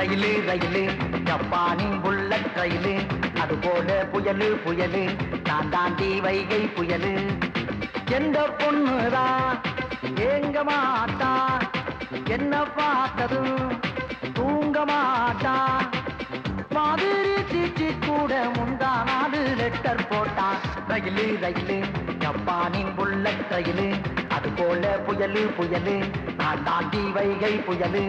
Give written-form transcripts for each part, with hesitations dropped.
rail rail ஜப்பானின் bullet rail அது போல புயலு புயலு நான் தாண்டி வைகை புயலு எந்த பொண்ணுதான் ஏங்க மாட்டா என்ன பார்த்ததும் தூங்க மாட்டா மாதிரி தீச்சி கூட முந்தா நாடு லெட்டர் போட்டா ரயிலு ரயிலு ஜப்பானின் புல்லட் ரயிலு அது போல புயலு புயலு நான் தாண்டி வைகை புயலு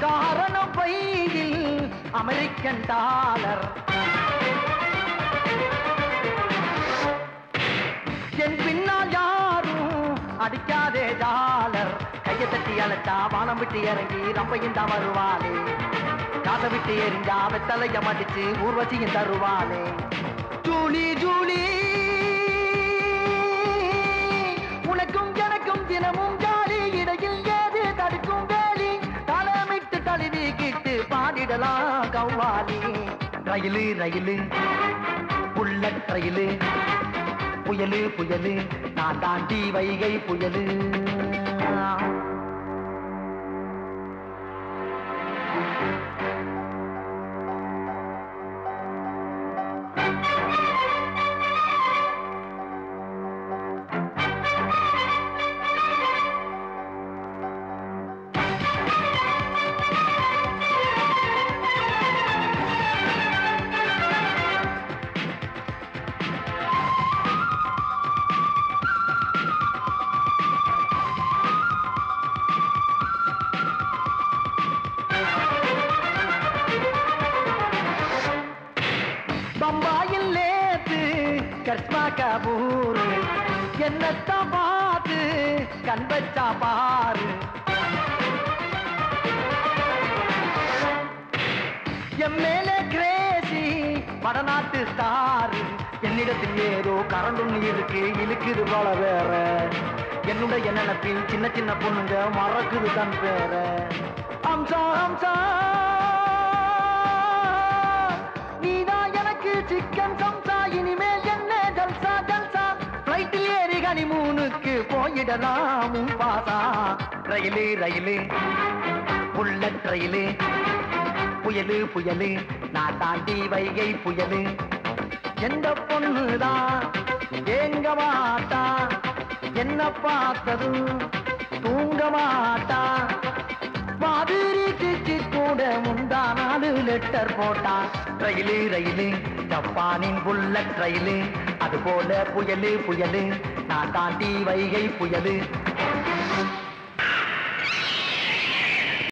காரணம் பையில் அமெரிக்கன் டாலர் என் பின்னால் யாரும் அடிக்காதே டாலர் கையை தட்டி அழைச்சா வானம் விட்டு இறங்கி ரம்பையும் தான் வருவாளே காசை விட்டு எரிஞ்சா வெத்தலைய மடிச்சு ஊர்வசியும் தருவாளே ஜூலி ஜூலி உனக்கும் எனக்கும் தினமும் ஜாலி இடையில் ஏது தடுக்கும் வேலி தலைமிட்டு தழுவி கிட்டு பாடிடலாம் qawwali rail rail bullet rail புயலு புயலு நான் தாண்டி வைகை புயலு பம்பாயில் லேத்து கர்ஷ்மா கபூர் என்னத்த பாத்து கண் வச்சா பாரு என் மேலே கிரேசி வடநாட்டு ஸ்டார் என்னிடத்தில் ஏதோ கரண்ட் ஒண்ணு இருக்கு இழுக்குது போல வேற என்னுடைய நினைப்பில் சின்ன சின்ன பொண்ணுங்க மறக்குது தன் பேர அம்சா அம்சா சிக்கன் சம்சா இனிமேல் என்ன ஜல்சா ஜல்சா பிளைட்டில் ஏறி ஹனிமூனுக்கு போயிடலாம் பாசா ரயிலு ரயிலு புல்லட் ரயிலு புயலு புயலு நான் தாண்டி வைகை புயலு எந்த பொண்ணுதான் ஏங்க மாட்டா என்ன பார்த்ததும் தூங்க மாட்டா மாதிரி தீச்சி கூட முந்தா நாடு லெட்டர் போட்டா ரயிலு ரயிலு ஜப்பானின் புல்லட் ரயிலு அது போல புயலு புயலு நான் தாண்டி வைகை புயலு